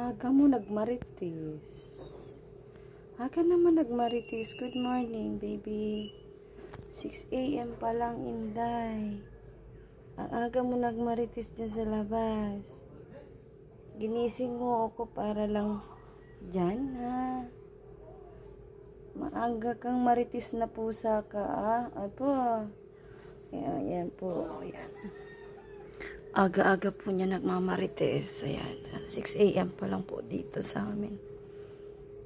Aga mo nagmarites. Aga naman nagmarites. Good morning, baby. 6 a.m. pa lang, Inday. Ang aga mo nagmarites dyan sa labas. Ginising mo ako para lang dyan, ha? Maaga kang marites na pusa ka, ah? Apo. Ayan po. Ayan. Aga-aga po niya nagmamarites. Ayan. 6 a.m. pa lang po dito sa amin.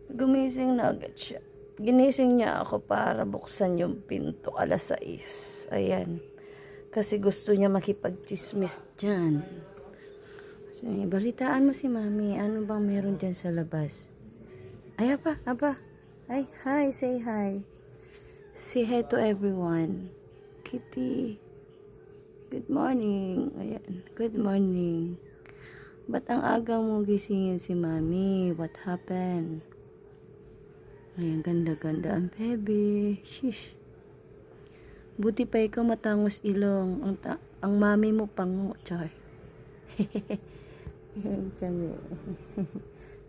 Gumising na agad siya. Ginising niya ako para buksan yung pinto alas 6. Ayan. Kasi gusto niya makipag-chismis dyan. So, balitaan mo si Mami. Ano bang meron dyan sa labas? Ay, aba. Ay, hi. Say hi. Say hi to everyone. Kitty. Good morning. Ayan. Good morning. Ba't ang aga mo gisingin si Mami? What happened? Ayan, ganda-ganda ang baby. Shish. Buti pa ikaw matangos ilong. Ang mami mo pango. Char.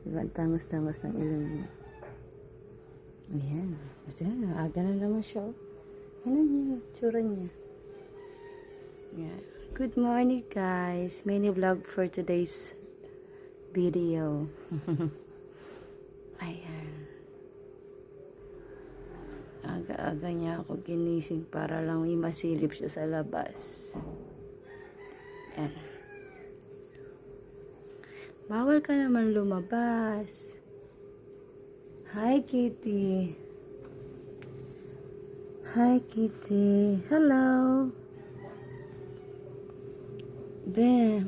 Diba, tangos-tangos ng ilong niya. Ayan. Ayan, aga na naman siya. Ano niya? Tsura niya. Yeah. Good morning, guys. Mini vlog for today's video. Ayan. Aga-aga niya ako ginising para lang may masilip siya sa labas. Ayan. Bawal ka naman lumabas. Hi, Kitty. Hi, Kitty. Hello. Bebe.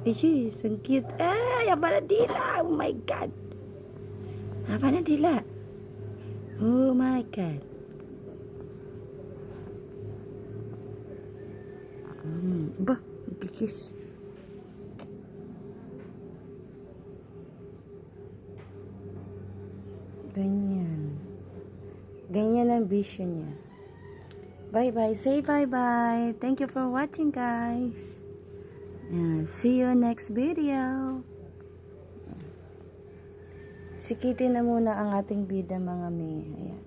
Jeez, ang cute. Ay, aba na dila. Oh my God. Aba na dila. Oh my God. Ba, kikis. Ganyan. Ganyan ang vision niya. Bye-bye. Say bye-bye. Thank you for watching, guys. And see you next video. Sikitin na muna ang ating bida, mga may. Ayan.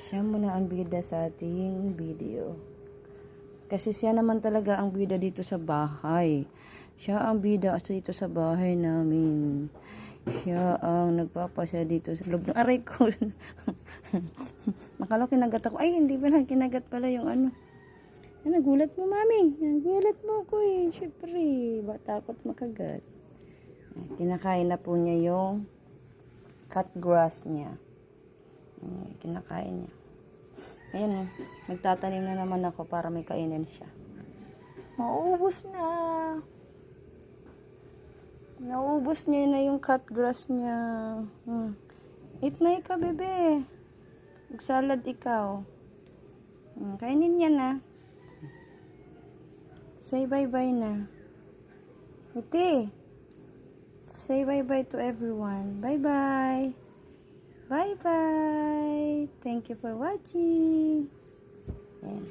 Siya muna ang bida sa ating video. Kasi siya naman talaga ang bida dito sa bahay. Siya ang bida dito sa bahay namin. Siya ang nagpapasya dito sa loob ng aray ko. Nakala kinagat ako. Ay, hindi pala. Kinagat pala yung ano. Ay, nagulat mo, Mami. Nagulat mo ako eh. Siyempre, takot makagat. Ay, kinakain na po niya yung cut grass niya. Ay, kinakain niya. Ayan, magtatanim na naman ako para may kainin siya. Maubos na. Naubos niya na yung cut grass niya. Eat na ikaw, bebe. Magsalad ikaw. Kainin niya na. Say bye-bye na. Iti. Say bye-bye to everyone. Bye-bye. Bye-bye. Thank you for watching. Ayan.